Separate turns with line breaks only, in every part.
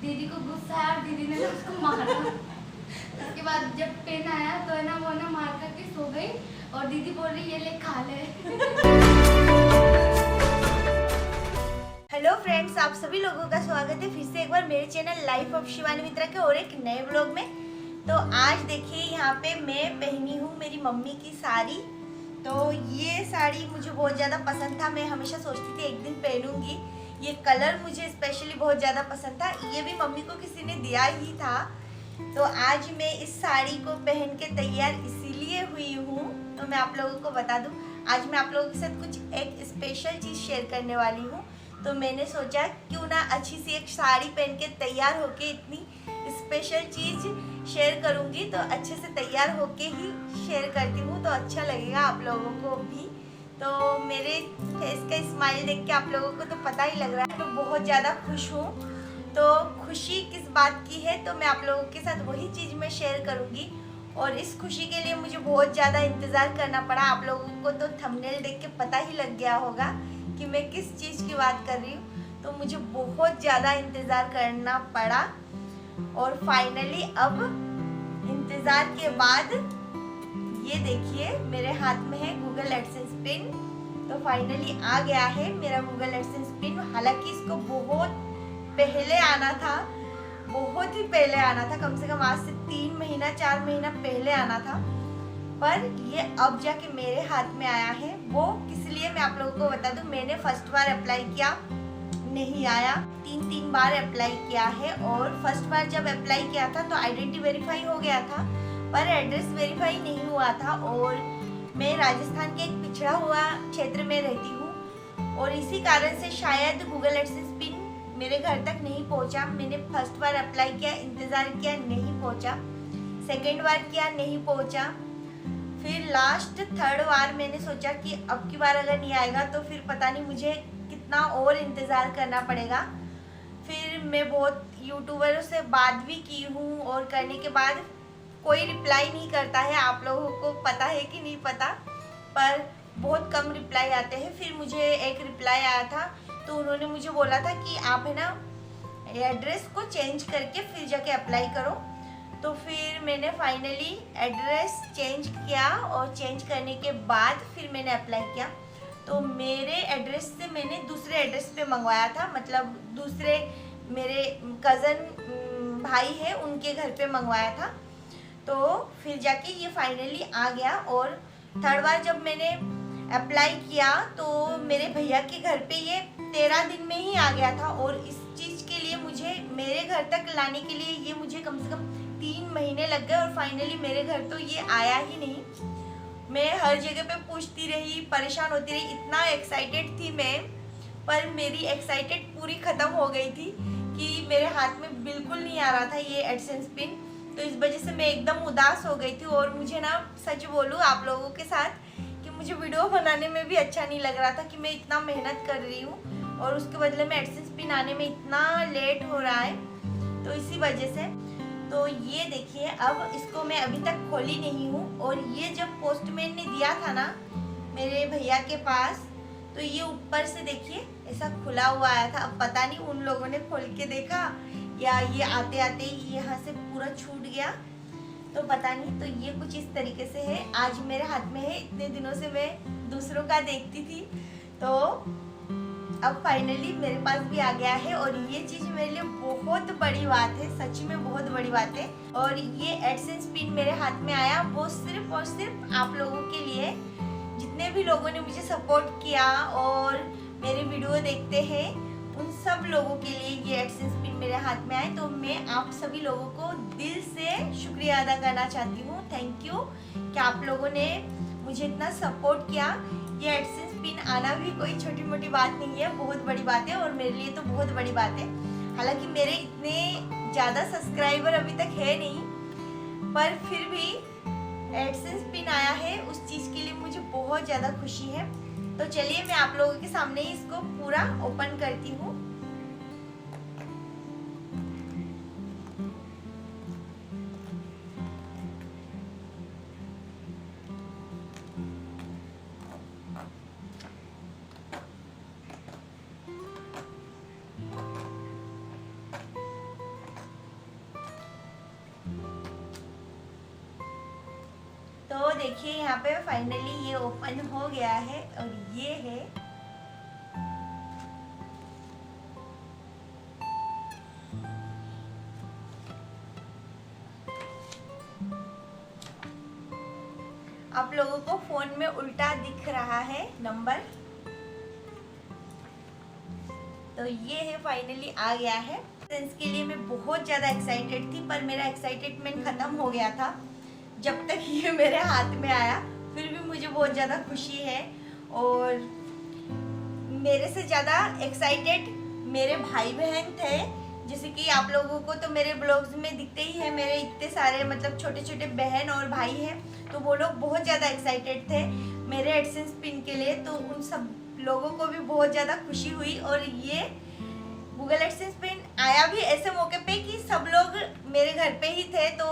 दीदी को गुस्सा आया और दीदी ने ना उसको मारा। उसके बाद जब पेन आया तो है ना वो ना मार करके सो गई और दीदी बोल रही ये ले खा ले।
हेलो फ्रेंड्स, आप सभी लोगों का स्वागत है फिर से एक बार मेरे चैनल लाइफ ऑफ शिवानी मित्रा के और एक नए ब्लॉग में। तो आज देखिए यहाँ पे मैं पहनी हूँ मेरी मम्मी की साड़ी। तो ये साड़ी मुझे बहुत ज़्यादा पसंद था, मैं हमेशा सोचती थी एक दिन पहनूंगी। ये कलर मुझे स्पेशली बहुत ज़्यादा पसंद था, ये भी मम्मी को किसी ने दिया ही था। तो आज मैं इस साड़ी को पहन के तैयार इसीलिए हुई हूँ। तो मैं आप लोगों को बता दूँ, आज मैं आप लोगों के साथ कुछ एक स्पेशल चीज़ शेयर करने वाली हूँ। तो मैंने सोचा क्यों ना अच्छी सी एक साड़ी पहन के तैयार होके इतनी स्पेशल चीज़ शेयर करूँगी। तो अच्छे से तैयार होके ही शेयर करती हूँ तो अच्छा लगेगा आप लोगों को भी। तो मेरे फेस का स्माइल देख के आप लोगों को तो पता ही लग रहा है मैं बहुत ज़्यादा खुश हूँ। तो खुशी किस बात की है तो मैं आप लोगों के साथ वही चीज़ मैं शेयर करूँगी। और इस खुशी के लिए मुझे बहुत ज़्यादा इंतज़ार करना पड़ा। आप लोगों को तो थंबनेल देख के पता ही लग गया होगा कि मैं किस चीज़ की बात कर रही हूँ। तो मुझे बहुत ज़्यादा इंतज़ार करना पड़ा और फाइनली अब इंतज़ार के बाद ये देखिए मेरे हाथ में है गूगल एडसेंस पिन। तो फाइनली आ गया है मेरा गूगल एडसेंस पिन। हालांकि इसको बहुत पहले आना था, बहुत ही पहले आना था, कम से कम आज से 3 महीना 4 महीना पहले आना था, पर ये अब जाके मेरे हाथ में आया है। वो किस लिए मैं आप लोगों को बता दूं, मैंने फर्स्ट बार अप्लाई किया नहीं आया, 3 बार अप्लाई किया है। और फर्स्ट बार जब अप्लाई किया था तो आइडेंटिटी वेरीफाई हो गया था पर एड्रेस वेरीफाई नहीं हुआ था। और मैं राजस्थान के एक पिछड़ा हुआ क्षेत्र में रहती हूँ और इसी कारण से शायद गूगल एडसेंस पिन मेरे घर तक नहीं पहुँचा। मैंने फर्स्ट बार अप्लाई किया, इंतज़ार किया, नहीं पहुँचा। सेकेंड बार किया, नहीं पहुँचा। फिर लास्ट थर्ड बार मैंने सोचा कि अब की बार अगर नहीं आएगा तो फिर पता नहीं मुझे कितना और इंतज़ार करना पड़ेगा। फिर मैं बहुत यूट्यूबरों से बात भी की हूँ और करने के बाद कोई रिप्लाई नहीं करता है। आप लोगों को पता है कि नहीं पता, पर बहुत कम रिप्लाई आते हैं। फिर मुझे एक रिप्लाई आया था तो उन्होंने मुझे बोला था कि आप है ना एड्रेस को चेंज करके फिर जाके अप्लाई करो। तो फिर मैंने फाइनली एड्रेस चेंज किया और चेंज करने के बाद फिर मैंने अप्लाई किया। तो मेरे एड्रेस से मैंने दूसरे एड्रेस पे मंगवाया था, मतलब दूसरे मेरे कज़न भाई है उनके घर पे मंगवाया था। तो फिर जाके ये फाइनली आ गया। और थर्ड बार जब मैंने अप्लाई किया तो मेरे भैया के घर पे ये 13 दिन में ही आ गया था। और इस चीज़ के लिए मुझे मेरे घर तक लाने के लिए ये मुझे कम से कम 3 महीने लग गए और फाइनली मेरे घर तो ये आया ही नहीं। मैं हर जगह पे पूछती रही, परेशान होती रही, इतना एक्साइटेड थी मैं, पर मेरी एक्साइटेड पूरी ख़त्म हो गई थी कि मेरे हाथ में बिल्कुल नहीं आ रहा था ये एडसेंस पिन। तो इस वजह से मैं एकदम उदास हो गई थी। और मुझे ना सच बोलूँ आप लोगों के साथ कि मुझे वीडियो बनाने में भी अच्छा नहीं लग रहा था कि मैं इतना मेहनत कर रही हूँ और उसके बदले में एडसेंस पिन आने में इतना लेट हो रहा है। तो इसी वजह से तो ये देखिए अब इसको मैं अभी तक खोली नहीं हूँ। और ये जब पोस्टमैन ने दिया था ना मेरे भैया के पास तो ये ऊपर से देखिए ऐसा खुला हुआ आया था। अब पता नहीं उन लोगों ने खोल के देखा या ये आते आते ही यहाँ से पूरा छूट गया, तो पता नहीं। तो ये कुछ इस तरीके से है, आज मेरे हाथ में है। इतने दिनों से मैं दूसरों का देखती थी तो अब फाइनली मेरे पास भी आ गया है। और ये चीज़ मेरे लिए बहुत बड़ी बात है, सच में बहुत बड़ी बात है। और ये एडसेंस पिन मेरे हाथ में आया वो सिर्फ और सिर्फ आप लोगों के लिए, जितने भी लोगों ने मुझे सपोर्ट किया और मेरे वीडियो देखते हैं उन सब लोगों के लिए ये एडसेंस पिन मेरे हाथ में आए। तो मैं आप सभी लोगों को दिल से शुक्रिया अदा करना चाहती हूँ। थैंक यू कि आप लोगों ने मुझे इतना सपोर्ट किया। ये एडसेंस पिन आना भी कोई छोटी मोटी बात नहीं है, बहुत बड़ी बात है और मेरे लिए तो बहुत बड़ी बात है। हालांकि मेरे इतने ज़्यादा सब्सक्राइबर अभी तक है नहीं, पर फिर भी एडसेंस पिन आया है उस चीज़ के लिए मुझे बहुत ज़्यादा खुशी है। तो चलिए मैं आप लोगों के सामने ही इसको पूरा ओपन करती हूँ। देखिए यहाँ पे फाइनली ये ओपन हो गया है और ये है आप लोगों को फोन में उल्टा दिख रहा है नंबर। तो ये है फाइनली आ गया है। इसके लिए मैं बहुत ज़्यादा एक्साइटेड थी, पर मेरा एक्साइटेडमेंट ख़त्म हो गया था जब तक ये मेरे हाथ में आया। फिर भी मुझे बहुत ज़्यादा खुशी है और मेरे से ज़्यादा एक्साइटेड मेरे भाई बहन थे। जैसे कि आप लोगों को तो मेरे ब्लॉग्स में दिखते ही है, मेरे इतने सारे मतलब छोटे छोटे बहन और भाई हैं, तो वो लोग बहुत ज़्यादा एक्साइटेड थे मेरे एडसेंस पिन के लिए। तो उन सब लोगों को भी बहुत ज़्यादा खुशी हुई। और ये गूगल एडसेंस पिन आया भी ऐसे मौके पे कि सब लोग मेरे घर पे ही थे, तो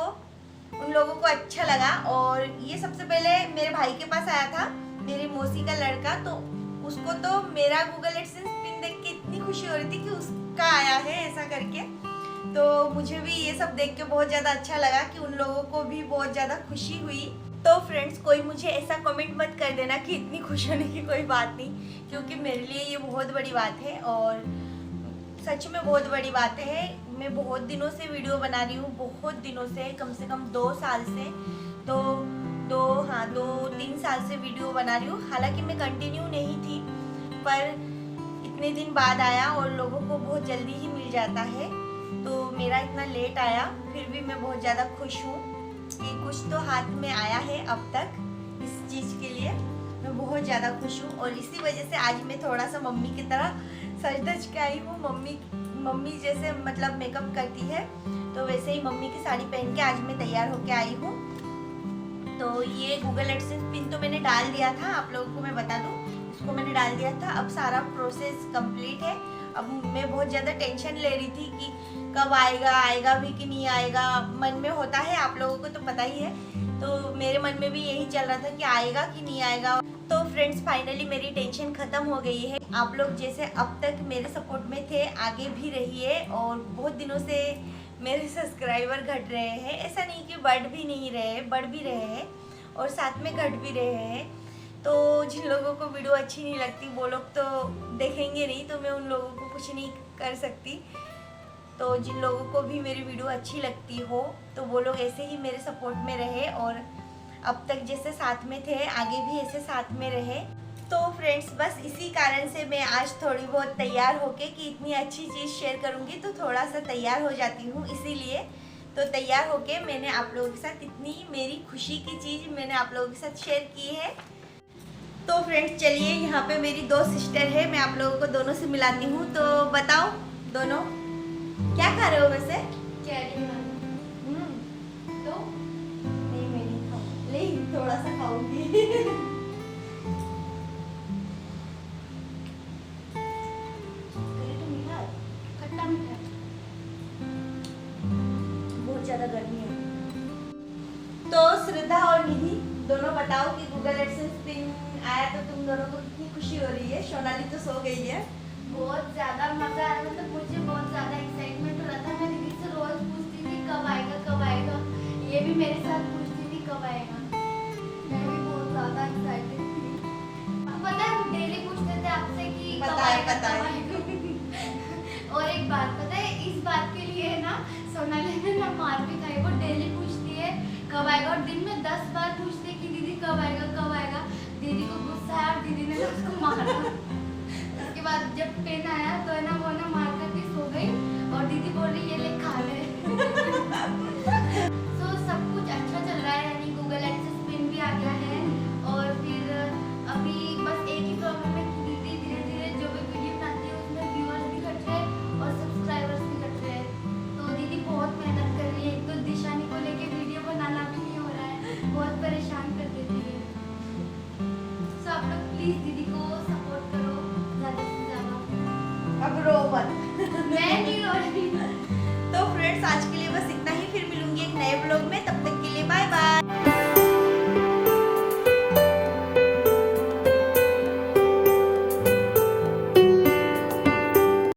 उन लोगों को अच्छा लगा। और ये सबसे पहले मेरे भाई के पास आया था, मेरी मौसी का लड़का, तो उसको तो मेरा गूगल एडसेंस पिन देख के इतनी खुशी हो रही थी कि उसका आया है ऐसा करके। तो मुझे भी ये सब देख के बहुत ज़्यादा अच्छा लगा कि उन लोगों को भी बहुत ज़्यादा खुशी हुई। तो फ्रेंड्स, कोई मुझे ऐसा कमेंट मत कर देना कि इतनी खुश होने की कोई बात नहीं, क्योंकि मेरे लिए ये बहुत बड़ी बात है और सच में बहुत बड़ी बात है। मैं बहुत दिनों से वीडियो बना रही हूँ, बहुत दिनों से, कम 2 साल से, तो 2-3 साल से वीडियो बना रही हूँ। हालांकि मैं कंटिन्यू नहीं थी, पर इतने दिन बाद आया और लोगों को बहुत जल्दी ही मिल जाता है, तो मेरा इतना लेट आया। फिर भी मैं बहुत ज़्यादा खुश हूँ कि कुछ तो हाथ में आया है अब तक। इस चीज़ के लिए मैं बहुत ज़्यादा खुश हूँ और इसी वजह से आज मैं थोड़ा सा मम्मी की तरह सज धज के आई हूँ। मम्मी जैसे मतलब मेकअप करती है, तो वैसे ही मम्मी की साड़ी पहन के आज मैं तैयार होके आई हूँ। तो ये गूगल एडसेंस पिन तो मैंने डाल दिया था, आप लोगों को मैं बता दूँ, इसको मैंने डाल दिया था। अब सारा प्रोसेस कंप्लीट है। अब मैं बहुत ज़्यादा टेंशन ले रही थी कि कब आएगा भी कि नहीं आएगा। मन में होता है, आप लोगों को तो पता ही है, तो मेरे मन में भी यही चल रहा था कि आएगा कि नहीं आएगा। तो फ्रेंड्स, फाइनली मेरी टेंशन ख़त्म हो गई है। आप लोग जैसे अब तक मेरे सपोर्ट में थे, आगे भी रहिए। और बहुत दिनों से मेरे सब्सक्राइबर घट रहे हैं, ऐसा नहीं कि बढ़ भी नहीं रहे, बढ़ भी रहे हैं और साथ में घट भी रहे हैं। तो जिन लोगों को वीडियो अच्छी नहीं लगती वो लोग तो देखेंगे नहीं, तो मैं उन लोगों को कुछ नहीं कर सकती। तो जिन लोगों को भी मेरी वीडियो अच्छी लगती हो, तो वो लोग ऐसे ही मेरे सपोर्ट में रहे और अब तक जैसे साथ में थे, आगे भी ऐसे साथ में रहे। तो फ्रेंड्स, बस इसी कारण से मैं आज थोड़ी बहुत तैयार होके कि इतनी अच्छी चीज़ शेयर करूँगी, तो थोड़ा सा तैयार हो जाती हूँ। इसीलिए तो तैयार होके मैंने आप लोगों के साथ इतनी मेरी खुशी की चीज़ मैंने आप लोगों के साथ शेयर की है। तो फ्रेंड्स, चलिए, यहाँ पे मेरी 2 सिस्टर है, मैं आप लोगों को दोनों से मिलाती हूँ। तो बताओ दोनों क्या खा रहे हो वैसे?
कैरी तो
नहीं, मैं नहीं खाऊंगी, लेकिन थोड़ा सा खाऊंगी।
खट्टा मीठा
बहुत ज़्यादा गर्मी है। तो श्रद्धा और निधि दोनों बताओ कि गूगल एडसेंस पिन आया तो तुम दोनों को कितनी खुशी हो रही है? सोनाली तो सो गई है।
बहुत ज़्यादा मज़ा आ रहा, मतलब मुझे बहुत ज़्यादा एक्साइटमेंट हो रहा था। मैं दीदी से रोज़ पूछती थी कब आएगा कब आएगा, ये भी मेरे साथ पूछती थी कब आएगा। मैं भी बहुत ज़्यादा एक्साइटेड थी। आपको पता है, हम डेली पूछते थे आपसे कि कब आएगा कब आएगा। और एक बात पता है, इस बात के लिए ना सोनाली ने ना मार भी खाई। वो डेली पूछती है कब आएगा और दिन में 10 बार पूछती है कि दीदी कब आएगा कब आएगा। दीदी को गुस्सा है और दीदी ने उसको मारा। उसके बाद जब पेन आया तो है ना, वो ना मार